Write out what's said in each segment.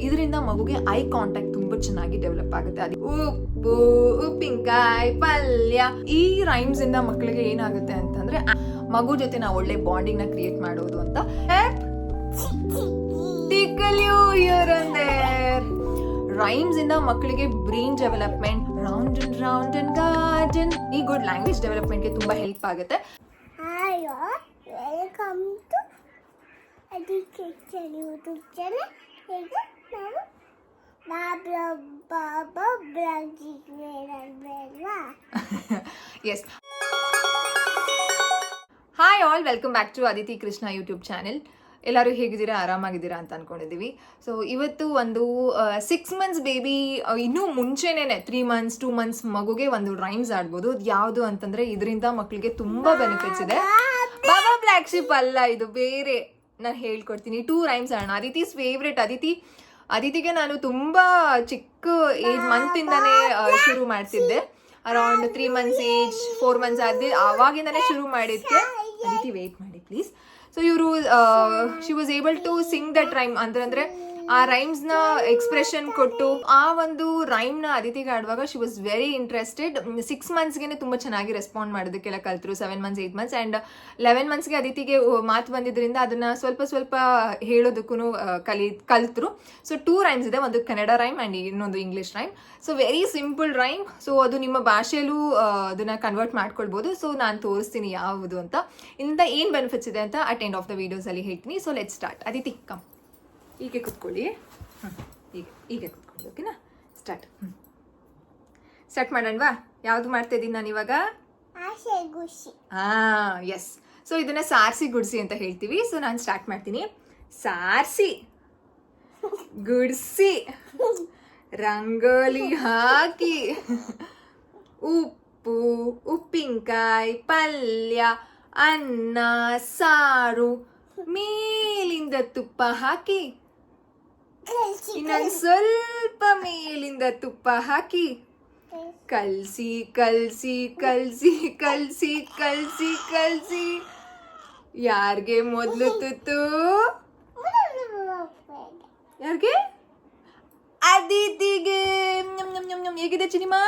ಇದರಿಂದ ಮಗುಗೆ eye contact ತುಂಬಾ ಚೆನ್ನಾಗಿ ಡೆವಲಪ್ ಆಗುತ್ತೆ. ಅದು ಉಪ್ಪು, ಉಪ್ಪಿನಕಾಯಿ, ಪಲ್ಯ. ಈ ರೈಮ್ಸ್ ಇಂದ ಮಕ್ಕಳಿಗೆ ಏನಾಗುತ್ತೆ ಅಂತಂದ್ರೆ ಮಗು ಜೊತೆ ನಾವು ಒಳ್ಳೆ ಬಾಂಡಿಂಗ್ ನ ಕ್ರಿಯೇಟ್ ಮಾಡೋದು ಅಂತ. ರೈಮ್ಸ್ ಇಂದ ಮಕ್ಕಳಿಗೆ brain development, round and round and garden, ಈ ಗುಡ್ ಲ್ಯಾಂಗ್ವೇಜ್ ಡೆವಲಪ್ಮೆಂಟ್ ಗೆ ತುಂಬಾ ಹೆಲ್ಪ್ ಆಗುತ್ತೆ. Welcome to education YouTube channel. ಈಗ ನಾವು ಬಾಬಾ ಬ್ಲಾಗಿಂಗ್ ಬೇಡವಾ? Yes. Hi all, welcome back to Aditi Krishna YouTube channel. ಎಲ್ಲರೂ ಹೇಗಿದ್ದೀರಾ, ಆರಾಮಾಗಿದ್ದೀರಾ ಅಂತ ಅನ್ಕೊಂಡಿದ್ದೀವಿ. ಸೊ ಇವತ್ತು ಒಂದು 6 months ಬೇಬಿ, ಇನ್ನೂ ಮುಂಚೆನೇ 3 months 2 months ಮಗುಗೆ ಒಂದು ರೈಮ್ಸ್ ಆಡ್ಬೋದು. ಯಾವುದು ಅಂತಂದ್ರೆ ಇದರಿಂದ ಮಕ್ಕಳಿಗೆ ತುಂಬಾ ಬೆನಿಫಿಟ್ಸ್ ಇದೆ. ಬಾಬಾ ಬ್ಲ್ಯಾಕ್ ಶಿಪ್ ಅಲ್ಲ, ಇದು ಬೇರೆ. ನಾನು ಹೇಳ್ಕೊಡ್ತೀನಿ. 2 ರೈಮ್ಸ್ ಆಡೋಣ. ಅದಿತಿಸ್ ಫೇವ್ರೆಟ್. ಅದಿತಿಗೆ ನಾನು ತುಂಬಾ ಚಿಕ್ಕ ಏಜ್ ಮಂತಿಂದಾನೇ ಶುರು ಮಾಡ್ತಿದ್ದೆ. ಅರೌಂಡ್ 3 months ಏಜ್, 4 months ಆವಾಗಿಂದಾನೇ ಶುರು ಮಾಡಿದ್ದೆ. ಅದಿತಿ ವೇಟ್ ಮಾಡಿ ಪ್ಲೀಸ್. ಸೊ ಇವರು she was able to sing that rhyme ಅಂದ್ರೆ ಆ ರೈಮ್ಸ್ ನ ಎಕ್ಸ್ಪ್ರೆಷನ್ ಕೊಟ್ಟು ಆ ಒಂದು ರೈಮ್ ನ ಅದಿತಿಗೆ ಆಡುವಾಗ she was very interested. 6 months ಗೆ ತುಂಬಾ ಚೆನ್ನಾಗಿ ರೆಸ್ಪಾಂಡ್ ಮಾಡೋದಕ್ಕೆಲ್ಲ ಕಲ್ತರು. 7 months 8 months ಅಂಡ್ 11 months ಗೆ ಅದಿತಿಗೆ ಮಾತು ಬಂದಿದ್ರಿಂದ ಅದನ್ನ ಸ್ವಲ್ಪ ಹೇಳೋದಕ್ಕೂ ಕಲ್ತರು. ಸೊ 2 ರೈಮ್ಸ್ ಇದೆ, ಒಂದು ಕನ್ನಡ ರೈಮ್ ಅಂಡ್ ಇನ್ನೊಂದು English rhyme. So very simple rhyme. So ಅದು ನಿಮ್ಮ ಭಾಷೆಯಲ್ಲೂ ಅದನ್ನ ಕನ್ವರ್ಟ್ ಮಾಡ್ಕೊಳ್ಬಹುದು. ಸೊ ನಾನು ತೋರಿಸ್ತೀನಿ ಯಾವುದು ಅಂತ, ಇಂದ ಏನ್ ಬೆನಿಫಿಟ್ಸ್ ಇದೆ ಅಂತ at end of the videos ಅಲ್ಲಿ ಹೇಳ್ತೀನಿ. So let start. Aditi come, ಹೀಗೆ ಕುತ್ಕೊಳ್ಳಿ. ಹೀಗೆ ಕುತ್ಕೊಳ್ಳಿ. ಓಕೆನಾ? ಸ್ಟಾರ್ಟ್ ಮಾಡೋಣವಾ? ಯಾವ್ದು ಮಾಡ್ತಾ ಇದ್ದೀನಿ ನಾನು ಇವಾಗ? ಎಸ್. ಸೊ ಇದನ್ನ ಸಾರಿಸಿ ಗುಡ್ಸಿ ಅಂತ ಹೇಳ್ತೀವಿ. ಸೊ ನಾನು ಸ್ಟಾರ್ಟ್ ಮಾಡ್ತೀನಿ. ಸಾರಿಸಿ ಗುಡ್ಸಿ ರಂಗೋಲಿ ಹಾಕಿ, ಉಪ್ಪು, ಉಪ್ಪಿನಕಾಯಿ, ಪಲ್ಯ, ಅನ್ನ, ಸಾರು, ಮೇಲಿಂದ ತುಪ್ಪ ಹಾಕಿ, ಇನ್ನೊಂದು ಸ್ವಲ್ಪ ಮೇಲಿಂದ ತುಪ್ಪ ಹಾಕಿ, ಕಲ್ಸಿ ಕಲ್ಸಿ ಕಲ್ಸಿ ಕಲ್ಸಿ ಕಲ್ಸಿ ಕಲ್ಸಿ. ಯಾರಿಗೆ ಮೊದಲು ತುತ್ತು? ಯಾರಿಗೆ? ಅದಿತಿಗೆ. ಹೇಗಿದೆ ಚಿನಿಮಾ?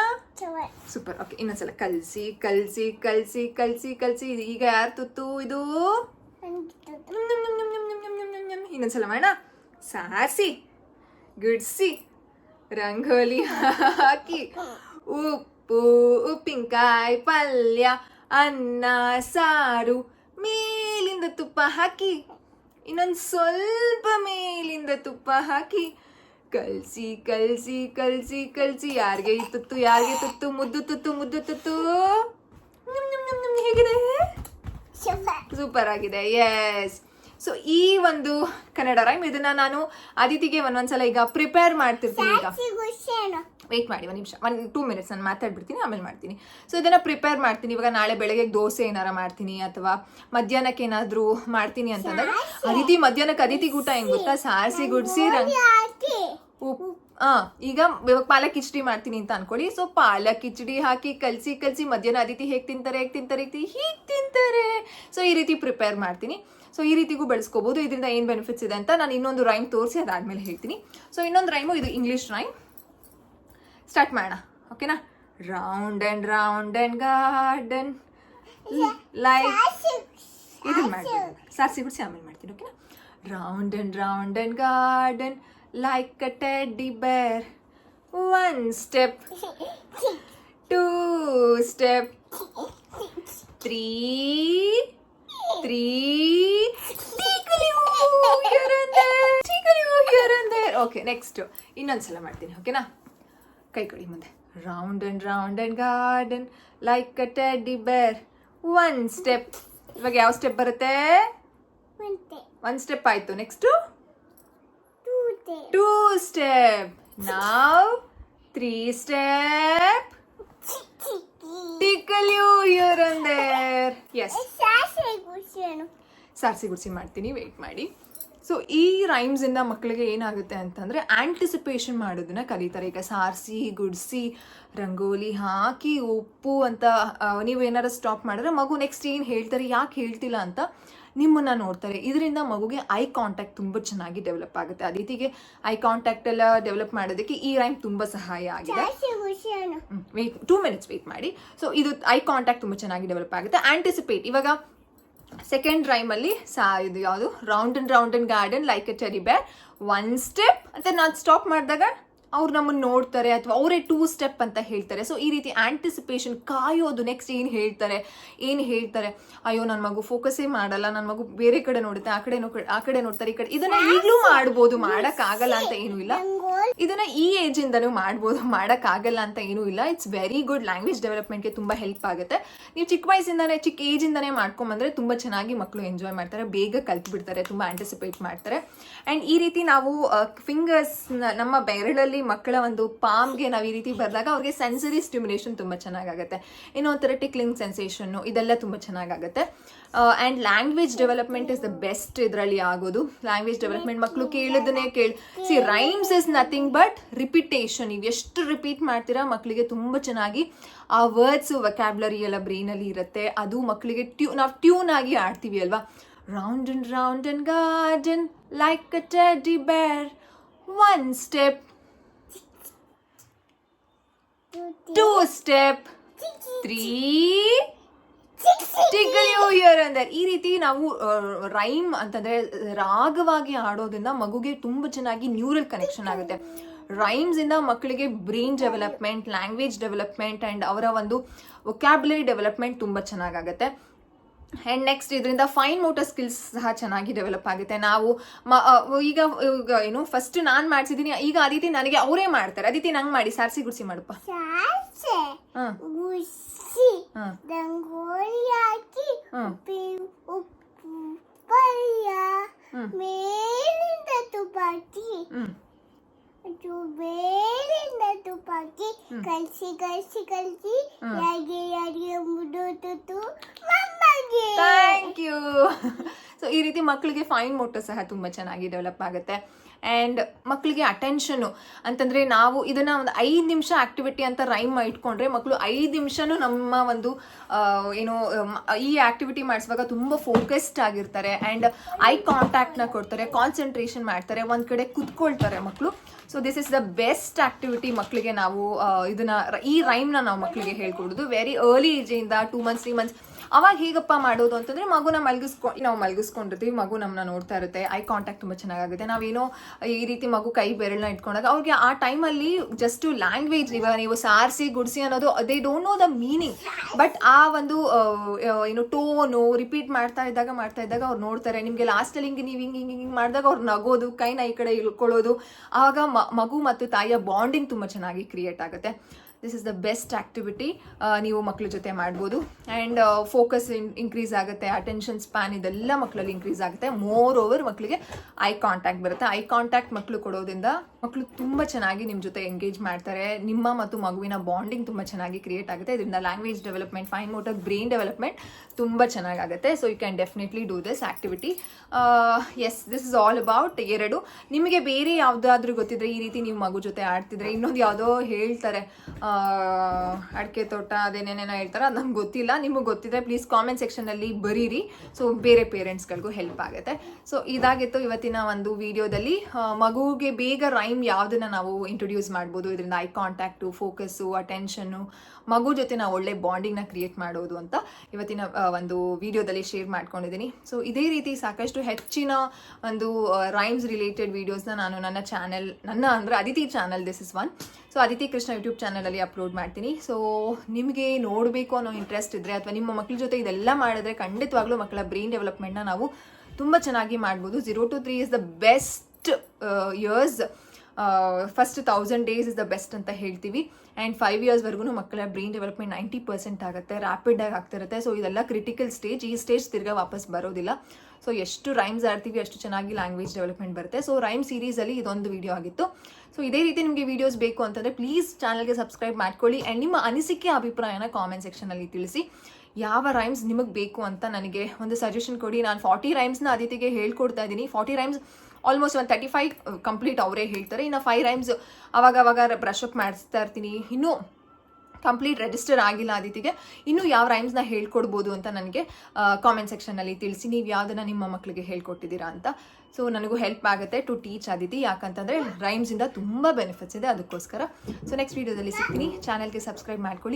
ಸೂಪರ್. ಓಕೆ, ಇನ್ನೊಂದ್ಸಲ ಕಲ್ಸಿ ಕಲ್ಸಿ ಕಲ್ಸಿ ಕಲ್ಸಿ ಕಲ್ಸಿ. ಈಗ ಯಾರು ತುತ್ತು? ಇದು ಇನ್ನೊಂದ್ಸಲ ಮಾಡೋಣ. ಸಾರಿಸಿ ಗುಡ್ಸಿ ರಂಗೋಲಿ ಹಾಕಿ, ಉಪ್ಪು, ಉಪ್ಪಿನಕಾಯಿ, ಪಲ್ಯ, ಅನ್ನ, ಸಾರು, ಮೇಲಿಂದ ತುಪ್ಪ ಹಾಕಿ, ಇನ್ನೊಂದು ಸ್ವಲ್ಪ ಮೇಲಿಂದ ತುಪ್ಪ ಹಾಕಿ, ಕಲ್ಸಿ ಕಲ್ಸಿ ಕಲ್ಸಿ ಕಲ್ಸಿ. ಯಾರಿಗೆ ಈ ತುತ್ತು? ಯಾರಿಗೆ ತುತ್ತು? ಮುದ್ದು ತುತ್ತು, ಮುದ್ದು ತುತ್ತು. ಹೇಗಿದೆ? ಸೂಪರ್ ಆಗಿದೆ. ಎಸ್. ಸೊ ಈ ಒಂದು ಕನ್ನಡ ರೈಮ್ ಇದನ್ನ ನಾನು ಅದಿತಿಗೆ ಒಂದೊಂದ್ಸಲ ಈಗ ಪ್ರಿಪೇರ್ ಮಾಡ್ತಿರ್ತೀನಿ. ಈಗ ವೆಯ್ಟ್ ಮಾಡಿ 1 ನಿಮಿಷ, 2 minutes ನಾನು ಮಾತಾಡ್ಬಿಡ್ತೀನಿ, ಆಮೇಲೆ ಮಾಡ್ತೀನಿ. ಸೊ ಇದನ್ನ ಪ್ರಿಪೇರ್ ಮಾಡ್ತೀನಿ. ಇವಾಗ ನಾಳೆ ಬೆಳಗ್ಗೆ ದೋಸೆ ಏನಾರ ಮಾಡ್ತೀನಿ ಅಥವಾ ಮಧ್ಯಾಹ್ನಕ್ಕೆ ಏನಾದ್ರು ಮಾಡ್ತೀನಿ ಅಂತಂದ್ರೆ ಅದಿತಿ ಮಧ್ಯಾಹ್ನಕ್ಕೆ ಅದಿತಿಗೆ ಊಟ ಹೆಂಗ್ ಗೊತ್ತಾ? ಸಾರಿಸಿ ಗುಡ್ಸಿ ಈಗ ಪಾಲಕ್ ಕಿಚಡಿ ಮಾಡ್ತೀನಿ ಅಂತ ಅನ್ಕೊಳ್ಳಿ. ಸೊ ಪಾಲಕ್ ಕಿಚಡಿ ಹಾಕಿ ಕಲ್ಸಿ ಕಲ್ಸಿ ಮಧ್ಯಾಹ್ನ ಅದಿತಿ ಹೇಗೆ ತಿಂತಾರೆ ಹೀಗೆ ತಿಂತಾರೆ. ಸೊ ಈ ರೀತಿ ಪ್ರಿಪೇರ್ ಮಾಡ್ತೀನಿ. ಸೊ ಈ ರೀತಿಗೂ ಬೆಳೆಸ್ಕೋಬಹುದು. ಇದರಿಂದ ಏನು ಬೆನಿಫಿಟ್ಸ್ ಇದೆ ಅಂತ ನಾನು ಇನ್ನೊಂದು ರೈಮ್ ತೋರಿಸಿ ಅದಾದ್ಮೇಲೆ ಹೇಳ್ತೀನಿ. ಸೊ ಇನ್ನೊಂದು ರೈಮು, ಇದು ಇಂಗ್ಲಿಷ್ ರೈಮ್. ಸ್ಟಾರ್ಟ್ ಮಾಡೋಣ. ಓಕೆನಾ? ರೌಂಡ್ ಅಂಡ್ ಗಾರ್ಡನ್ ಲೈಕ್, ಇದನ್ನ ಮಾಡ್ತೀನಿ. ಸಾರಿಸಿ ಬಿಡಿಸಿ ಆಮೇಲೆ ಮಾಡ್ತೀನಿ. ಓಕೆನಾ? Round and garden like a teddy bear, 1 step, 2 step, 3 here and there. Okay, next ಇನ್ನೊಂದ್ಸಲ ಮಾಡ್ತೀನಿ. ಓಕೆನಾ? ಕೈ ಕೊಡಿ ಮುಂದೆ. Round and garden like a teddy ಬೇರ್, 1 step. ಇವಾಗ ಯಾವ ಸ್ಟೆಪ್ ಬರುತ್ತೆ? 1 step ಆಯ್ತು. Next 2 step. Now 3 step. Tickle you here and there. Yes. ಸಾರಿಸಿ ಗುಡ್ಸಿ ಮಾಡ್ತೀನಿ. ವೇಟ್ ಮಾಡಿ. ಸೊ ಈ ರೈಮ್ಸಿಂದ ಮಕ್ಕಳಿಗೆ ಏನಾಗುತ್ತೆ ಅಂತಂದರೆ ಆ್ಯಂಟಿಸಿಪೇಷನ್ ಮಾಡೋದನ್ನ ಕಲಿತಾರೆ. ಈಗ ಸಾರಿಸಿ ಗುಡಿಸಿ ರಂಗೋಲಿ ಹಾಕಿ ಉಪ್ಪು ಅಂತ ನೀವೇನಾರು ಸ್ಟಾಪ್ ಮಾಡಿದ್ರೆ ಮಗು ನೆಕ್ಸ್ಟ್ ಏನು ಹೇಳ್ತಾರೆ, ಯಾಕೆ ಹೇಳ್ತಿಲ್ಲ ಅಂತ ನಿಮ್ಮನ್ನು ನೋಡ್ತಾರೆ. ಇದರಿಂದ ಮಗುಗೆ ಐ ಕಾಂಟ್ಯಾಕ್ಟ್ ತುಂಬ ಚೆನ್ನಾಗಿ ಡೆವಲಪ್ ಆಗುತ್ತೆ. ಅದಿತಿಗೆ ಐ ಕಾಂಟ್ಯಾಕ್ಟ್ ಎಲ್ಲ ಡೆವಲಪ್ ಮಾಡೋದಕ್ಕೆ ಈ ರೈಮ್ ತುಂಬ ಸಹಾಯ ಆಗಿದೆ. ವೆಯ್ಟ್ 2 minutes ವೆಯ್ಟ್ ಮಾಡಿ. ಸೊ ಇದು ಐ ಕಾಂಟ್ಯಾಕ್ಟ್ ತುಂಬ ಚೆನ್ನಾಗಿ ಡೆವಲಪ್ ಆಗುತ್ತೆ. ಆಂಟಿಸಿಪೇಟ್, ಇವಾಗ ಸೆಕೆಂಡ್ ರೈಮಲ್ಲಿ ಇದು ಯಾವುದು, round and garden like A teddy ಬೇರ್ 1 step ಅಂತ ನಾನು ಸ್ಟಾಪ್ ಮಾಡಿದಾಗ ಅವ್ರು ನಮ್ಮನ್ನು ನೋಡ್ತಾರೆ ಅಥವಾ ಅವರೇ 2 step ಅಂತ ಹೇಳ್ತಾರೆ. ಸೊ ಈ ರೀತಿ ಆಂಟಿಸಿಪೇಷನ್, ಕಾಯೋದು ನೆಕ್ಸ್ಟ್ ಏನು ಹೇಳ್ತಾರೆ. ಅಯ್ಯೋ ನನ್ನ ಮಗು ಫೋಕಸ್ಸೇ ಮಾಡಲ್ಲ, ನನ್ನ ಮಗು ಬೇರೆ ಕಡೆ ನೋಡುತ್ತೆ, ಆ ಕಡೆ ನೋಡ್ತಾರೆ, ಈ ಕಡೆ. ಇದನ್ನ ಈಗಲೂ ಮಾಡ್ಬೋದು, ಮಾಡೋಕ್ಕಾಗಲ್ಲ ಅಂತ ಏನೂ ಇಲ್ಲ. ಇದನ್ನ ಈ ಏಜಿಂದನೂ ಮಾಡ್ಬೋದು, ಮಾಡೋಕ್ಕಾಗಲ್ಲ ಅಂತ ಏನೂ ಇಲ್ಲ. It's very good. ಲ್ಯಾಂಗ್ವೇಜ್ ಡೆವಲಪ್ಮೆಂಟ್ಗೆ ತುಂಬ ಹೆಲ್ಪ್ ಆಗುತ್ತೆ. ನೀವು ಚಿಕ್ಕ ಏಜಿಂದನೇ ಮಾಡ್ಕೊಂಬಂದ್ರೆ ತುಂಬ ಚೆನ್ನಾಗಿ ಮಕ್ಕಳು ಎಂಜಾಯ್ ಮಾಡ್ತಾರೆ, ಬೇಗ ಕಲ್ತ್ಬಿಡ್ತಾರೆ, ತುಂಬ ಆಂಟಿಸಿಪೇಟ್ ಮಾಡ್ತಾರೆ. ಆ್ಯಂಡ್ ಈ ರೀತಿ ನಾವು ಫಿಂಗರ್ಸ್, ನಮ್ಮ ಬೆರಳಲ್ಲಿ ಮಕ್ಕಳ ಒಂದು ಪಾಮ್ಗೆ ನಾವು ಈ ರೀತಿ ಬರೆದಾಗ ಅವ್ರಿಗೆ ಸೆನ್ಸರಿ ಸ್ಟಿಮ್ಯುಲೇಷನ್ ತುಂಬ ಚೆನ್ನಾಗಾಗುತ್ತೆ. ಇನ್ನೂ ಒಂಥರ ಟಿಕ್ಲಿಂಗ್ ಸೆನ್ಸೇಷನ್ನು, ಇದೆಲ್ಲ ತುಂಬ ಚೆನ್ನಾಗಾಗುತ್ತೆ. And language development is the best ಇದರಲ್ಲಿ ಆಗೋದು. ಲ್ಯಾಂಗ್ವೇಜ್ ಡೆವಲಪ್ಮೆಂಟ್ ಮಕ್ಕಳು ಕೇಳಿದನ್ನೇ ಸಿ rhymes is nothing but repetition. ನೀವು ಎಷ್ಟು ರಿಪೀಟ್ ಮಾಡ್ತೀರಾ ಮಕ್ಕಳಿಗೆ ತುಂಬ ಚೆನ್ನಾಗಿ ಆ ವರ್ಡ್ಸು ವೊಕ್ಯಾಬ್ಯುಲರಿ ಎಲ್ಲ ಬ್ರೈನಲ್ಲಿ ಇರುತ್ತೆ. ಅದು ಮಕ್ಕಳಿಗೆ ನಾವು ಟ್ಯೂನ್ ಆಗಿ ಆಡ್ತೀವಿ ಅಲ್ವಾ. Round and garden like a teddy ಬೇರ್ 1 step 2 step 3 tickle you here and there. ಈ ರೀತಿ ನಾವು ರೈಮ್ ಅಂತಂದ್ರೆ ರಾಗವಾಗಿ ಆಡೋದ್ರಿಂದ ಮಗುಗೆ ತುಂಬ ಚೆನ್ನಾಗಿ ನ್ಯೂರಲ್ ಕನೆಕ್ಷನ್ ಆಗುತ್ತೆ. ರೈಮ್ಸ್ ಇಂದ ಮಕ್ಕಳಿಗೆ brain development, language development and ಅವರ ಒಂದು ವೊಕ್ಯಾಬ್ಯುಲರಿ ಡೆವಲಪ್ಮೆಂಟ್ ತುಂಬ ಚೆನ್ನಾಗಾಗುತ್ತೆ. ಆ್ಯಂಡ್ ನೆಕ್ಸ್ಟ್ ಇದರಿಂದ ಫೈನ್ ಮೋಟರ್ ಸ್ಕಿಲ್ಸ್ ಸಹ ಚೆನ್ನಾಗಿ ಡೆವಲಪ್ ಆಗುತ್ತೆ. ನಾವು ಈಗ ಏನು ಫಸ್ಟ್ ನಾನು ಮಾಡಿಸಿದ್ದೀನಿ, ಈಗ ಅದಿತಿ ನನಗೆ ಅವರೇ ಮಾಡ್ತಾರೆ. ಅದಿತಿ ನಂಗೆ ಮಾಡಿ, ಸಾರಿಸಿ ಗುಡಿಸಿ ಮಾಡಪ್ಪ. Thank you. ಸೊ ಈ ರೀತಿ ಮಕ್ಕಳಿಗೆ ಫೈನ್ ಮೋಟರ್ ಸಹ ತುಂಬ ಚೆನ್ನಾಗಿ ಡೆವಲಪ್ ಆಗುತ್ತೆ. ಆ್ಯಂಡ್ ಮಕ್ಕಳಿಗೆ ಅಟೆನ್ಷನ್ನು ಅಂತಂದರೆ ನಾವು ಇದನ್ನು ಒಂದು 5 ನಿಮಿಷ ಆ್ಯಕ್ಟಿವಿಟಿ ಅಂತ ರೈಮ್ ಇಟ್ಕೊಂಡ್ರೆ ಮಕ್ಕಳು 5 ನಿಮಿಷನೂ ನಮ್ಮ ಒಂದು ಏನು ಈ ಆ್ಯಕ್ಟಿವಿಟಿ ಮಾಡಿಸುವಾಗ ತುಂಬ ಫೋಕಸ್ಡ್ ಆಗಿರ್ತಾರೆ. ಆ್ಯಂಡ್ ಐ ಕಾಂಟ್ಯಾಕ್ಟ್ನ ಕೊಡ್ತಾರೆ, ಕಾನ್ಸಂಟ್ರೇಷನ್ ಮಾಡ್ತಾರೆ, ಒಂದು ಕಡೆ ಕುತ್ಕೊಳ್ತಾರೆ ಮಕ್ಕಳು. So this is the best activity ಮಕ್ಕಳಿಗೆ ನಾವು ಈ ರೈಮ್ನ ನಾವು ಮಕ್ಕಳಿಗೆ ಹೇಳ್ಕೊಡೋದು. ವೆರಿ ಅರ್ಲಿ ಏಜಿಂದ 2 months 3 months. ಅವಾಗ ಹೇಗಪ್ಪ ಮಾಡೋದು ಅಂತಂದರೆ ಮಗುನ ನಾವು ಮಲಗಿಸ್ಕೊಂಡಿರ್ತೀವಿ, ಮಗು ನಮ್ಮನ್ನ ನೋಡ್ತಾ ಇರುತ್ತೆ, ಐ ಕಾಂಟ್ಯಾಕ್ಟ್ ತುಂಬ ಚೆನ್ನಾಗಾಗುತ್ತೆ. ನಾವೇನೋ ಈ ರೀತಿ ಮಗು ಕೈ ಬೆರಳನ್ನ ಇಟ್ಕೊಂಡಾಗ ಅವ್ರಿಗೆ ಆ ಟೈಮಲ್ಲಿ ಜಸ್ಟ್ ಲ್ಯಾಂಗ್ವೇಜ್, ಇವಾಗ ನೀವು ಸಾರಿಸಿ ಗುಡಿಸಿ ಅನ್ನೋದು they don't know the meaning, but ಆ ಒಂದು ಏನು ಟೋನು ರಿಪೀಟ್ ಮಾಡ್ತಾ ಇದ್ದಾಗ ಅವ್ರು ನೋಡ್ತಾರೆ. ನಿಮಗೆ ಲಾಸ್ಟಲ್ಲಿ ನೀವು ಹಿಂಗೆ ಮಾಡಿದಾಗ ಅವ್ರು ನಗೋದು, ಕೈನ ಈ ಕಡೆ ಇಳ್ಕೊಳ್ಳೋದು, ಆವಾಗ ಮಗು ಮತ್ತು ತಾಯಿಯ ಬಾಂಡಿಂಗ್ ತುಂಬ ಚೆನ್ನಾಗಿ ಕ್ರಿಯೇಟ್ ಆಗುತ್ತೆ. This is the best activity ನೀವು ಮಕ್ಕಳ ಜೊತೆ ಮಾಡ್ಬೋದು. ಆ್ಯಂಡ್ ಫೋಕಸ್ ಇನ್ಕ್ರೀಸ್ ಆಗುತ್ತೆ, ಅಟೆನ್ಷನ್ ಸ್ಪ್ಯಾನ್ ಇದೆಲ್ಲ ಮಕ್ಕಳಲ್ಲಿ ಇನ್ಕ್ರೀಸ್ ಆಗುತ್ತೆ. ಮೋರ್ ಓವರ್ ಮಕ್ಕಳಿಗೆ ಐ ಕಾಂಟ್ಯಾಕ್ಟ್ ಬರುತ್ತೆ. ಐ ಕಾಂಟ್ಯಾಕ್ಟ್ ಮಕ್ಕಳು ಕೊಡೋದ್ರಿಂದ ಮಕ್ಕಳು ತುಂಬ ಚೆನ್ನಾಗಿ ನಿಮ್ಮ ಜೊತೆ ಎಂಗೇಜ್ ಮಾಡ್ತಾರೆ. ನಿಮ್ಮ ಮತ್ತು ಮಗುವಿನ ಬಾಂಡಿಂಗ್ ತುಂಬ ಚೆನ್ನಾಗಿ ಕ್ರಿಯೇಟ್ ಆಗುತ್ತೆ. ಇದರಿಂದ language development, fine motor, brain development ತುಂಬ ಚೆನ್ನಾಗಾಗುತ್ತೆ. So you can definitely do this activity. Yes, this is all about 2. ನಿಮಗೆ ಬೇರೆ ಯಾವುದಾದ್ರೂ ಗೊತ್ತಿದ್ರೆ, ಈ ರೀತಿ ನೀವು ಮಗು ಜೊತೆ ಆಡ್ತಿದ್ರೆ, ಇನ್ನೊಂದು ಯಾವುದೋ ಹೇಳ್ತಾರೆ ಅಡಿಕೆ ತೋಟ ಅದೇನೇನೇನೋ ಹೇಳ್ತಾರೆ, ಅದು ನಮ್ಗೆ ಗೊತ್ತಿಲ್ಲ. ನಿಮಗೆ ಗೊತ್ತಿದ್ರೆ ಪ್ಲೀಸ್ ಕಾಮೆಂಟ್ ಸೆಕ್ಷನಲ್ಲಿ ಬರೀರಿ. ಸೊ ಬೇರೆ ಪೇರೆಂಟ್ಸ್ಗಳಿಗೂ ಹೆಲ್ಪ್ ಆಗುತ್ತೆ. ಸೊ ಇದಾಗಿತ್ತು ಇವತ್ತಿನ ಒಂದು ವಿಡಿಯೋದಲ್ಲಿ. ಮಗುಗೆ ಬೇಗ ರೈಮ್ ಯಾವುದನ್ನು ನಾವು ಇಂಟ್ರೊಡ್ಯೂಸ್ ಮಾಡ್ಬೋದು, ಇದರಿಂದ ಐ ಕಾಂಟ್ಯಾಕ್ಟು, ಫೋಕಸ್ಸು, ಅಟೆನ್ಷನ್ನು, ಮಗು ಜೊತೆ ನಾವು ಒಳ್ಳೆ ಬಾಂಡಿಂಗ್ನ ಕ್ರಿಯೇಟ್ ಮಾಡೋದು ಅಂತ ಇವತ್ತಿನ ಒಂದು ವಿಡಿಯೋದಲ್ಲಿ ಶೇರ್ ಮಾಡ್ಕೊಂಡಿದ್ದೀನಿ. ಸೊ ಇದೇ ರೀತಿ ಸಾಕಷ್ಟು ಹೆಚ್ಚಿನ ಒಂದು ರೈಮ್ಸ್ ರಿಲೇಟೆಡ್ ವೀಡಿಯೋಸ್ನ ನಾನು ನನ್ನ ಅಂದರೆ Aditi channel, this is one. So Aditi Krishna YouTube ಚಾನಲಲ್ಲಿ ಅಪ್ಲೋಡ್ ಮಾಡ್ತೀನಿ. ಸೊ ನಿಮಗೆ ನೋಡಬೇಕು ಅನ್ನೋ ಇಂಟ್ರೆಸ್ಟ್ ಇದ್ದರೆ ಅಥವಾ ನಿಮ್ಮ ಮಕ್ಕಳ ಜೊತೆ ಇದೆಲ್ಲ ಮಾಡಿದ್ರೆ ಖಂಡಿತವಾಗ್ಲೂ ಮಕ್ಕಳ ಬ್ರೈನ್ ಡೆವಲಪ್ಮೆಂಟ್ನ ನಾವು ತುಂಬ ಚೆನ್ನಾಗಿ ಮಾಡ್ಬೋದು. 0 to 3 is the best years. First 1000 days is the best ಅಂತ ಹೇಳ್ತೀವಿ. ಆ್ಯಂಡ್ 5 yearsವರೆಗೂ ಮಕ್ಕಳ ಬ್ರೈನ್ ಡೆವಲಪ್ಮೆಂಟ್ 90% ಆಗುತ್ತೆ, ರ್ಯಾಪಿಡಾಗಿ ಆಗ್ತಿರುತ್ತೆ. ಸೊ ಇದೆಲ್ಲ ಕ್ರಿಟಿಕಲ್ ಸ್ಟೇಜ್. ಈ ಸ್ಟೇಜ್ ತಿರ್ಗಾ ವಾಪಸ್ ಬರೋದಿಲ್ಲ. ಸೊ ಎಷ್ಟು ರೈಮ್ಸ್ ಆಡ್ತೀವಿ ಅಷ್ಟು ಚೆನ್ನಾಗಿ ಲ್ಯಾಂಗ್ವೇಜ್ ಡೆವಲಪ್ಮೆಂಟ್ ಬರುತ್ತೆ. ಸೊ ರೈಮ್ ಸೀರೀಸಲ್ಲಿ ಇದೊಂದು ವಿಡಿಯೋ ಆಗಿತ್ತು. ಸೊ ಇದೇ ರೀತಿ ನಿಮಗೆ ವೀಡಿಯೋಸ್ ಬೇಕು ಅಂತಂದರೆ ಪ್ಲೀಸ್ ಚಾನಲ್ಗೆ ಸಬ್ಸ್ಕ್ರೈಬ್ ಮಾಡ್ಕೊಳ್ಳಿ. ಆ್ಯಂಡ್ ನಿಮ್ಮ ಅನಿಸಿಕೆ ಅಭಿಪ್ರಾಯನ ಕಾಮೆಂಟ್ ಸೆಕ್ಷನಲ್ಲಿ ತಿಳಿಸಿ. ಯಾವ ರೈಮ್ಸ್ ನಿಮಗೆ ಬೇಕು ಅಂತ ನನಗೆ ಒಂದು ಸಜೆಷನ್ ಕೊಡಿ. ನಾನು 40 ರೈಮ್ಸ್ನ ಅದಿತಿಗೆ ಹೇಳ್ಕೊಡ್ತಾ ಇದ್ದೀನಿ. 40 ರೈಮ್ಸ್ ಆಲ್ಮೋಸ್ಟ್ ಒಂದು 35 ಕಂಪ್ಲೀಟ್ ಅವರೇ ಹೇಳ್ತಾರೆ. ಇನ್ನು 5 ರೈಮ್ಸ್ ಅವಾಗ ಬ್ರಷ್ ಅಪ್ ಮಾಡಿಸ್ತಾ ಇರ್ತೀನಿ. ಇನ್ನೂ ಕಂಪ್ಲೀಟ್ ರಿಜಿಸ್ಟರ್ ಆಗಿಲ್ಲ ಅದಿತಿಗೆ. ಇನ್ನೂ ಯಾವ ರೈಮ್ಸ್ನ ಹೇಳ್ಕೊಡ್ಬೋದು ಅಂತ ನನಗೆ ಕಾಮೆಂಟ್ ಸೆಕ್ಷನಲ್ಲಿ ತಿಳಿಸಿ, ನೀವು ಯಾವುದನ್ನು ನಿಮ್ಮ ಮಕ್ಕಳಿಗೆ ಹೇಳ್ಕೊಟ್ಟಿದ್ದೀರಾ ಅಂತ. ಸೊ ನನಗೂ ಹೆಲ್ಪ್ ಆಗುತ್ತೆ ಟು ಟೀಚ್ ಅದಿತಿ, ಯಾಕಂತಂದರೆ ರೈಮ್ಸಿಂದ ತುಂಬ ಬೆನಿಫಿಟ್ಸ್ ಇದೆ ಅದಕ್ಕೋಸ್ಕರ. ಸೊ ನೆಕ್ಸ್ಟ್ ವೀಡಿಯೋದಲ್ಲಿ ಸಿಗ್ತೀನಿ. ಚಾನಲ್ಗೆ ಸಬ್ಸ್ಕ್ರೈಬ್ ಮಾಡ್ಕೊಳ್ಳಿ.